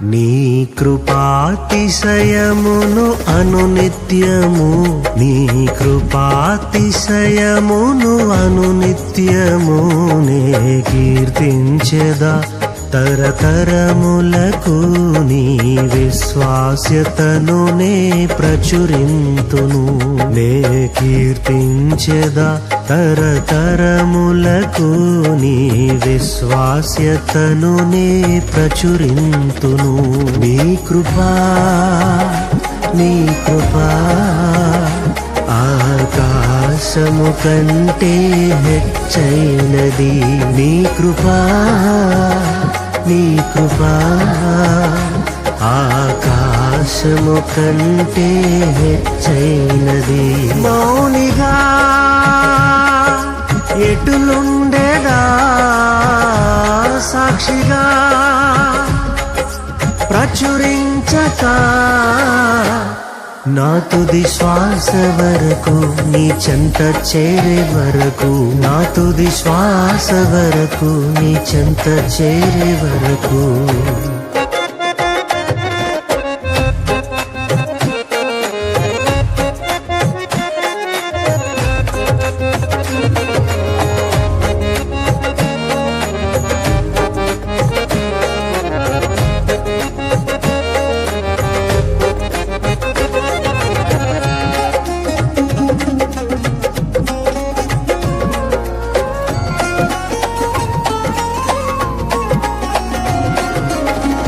నీ కృపాతిశయమును అనునిత్యము, నీ కృపాతిశయమును అనునిత్యము నే కీర్తించెదా తరతరములకు. నీ విశ్వాస్యతను నే ప్రచురింతును, నే కీర్తించెదా తరతరములకు. నీ విశ్వాస్యతను నే ప్రచురింతును. నీ కృపా, నీ కృపా ఆకాశము కంటే హెచ్చైనది. నీ కృపా, నీ కృపా ఆకాశము కంటే హెచ్చైనది. మౌనిగా ఎటులుండేదా సాక్షిగా ప్రచురించక, నా తుది శ్వాస వరకు నీ చెంత చేరే వరకు, నా తుది శ్వాస వరకు నీ చెంత చేరే వరకు.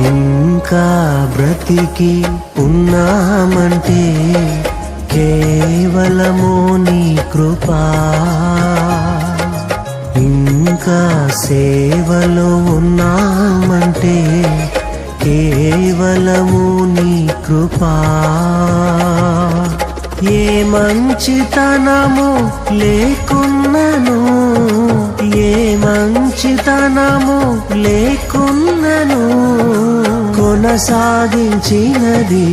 ఇంకా బ్రతికి ఉన్నామంటే కేవలము నీ కృపా. ఇంకా సేవలో ఉన్నామంటే కేవలము నీ కృపా. ఏ మంచితనము లేకున్నను, ఏ మంచితనము లేకున్నను కొనసాగించినది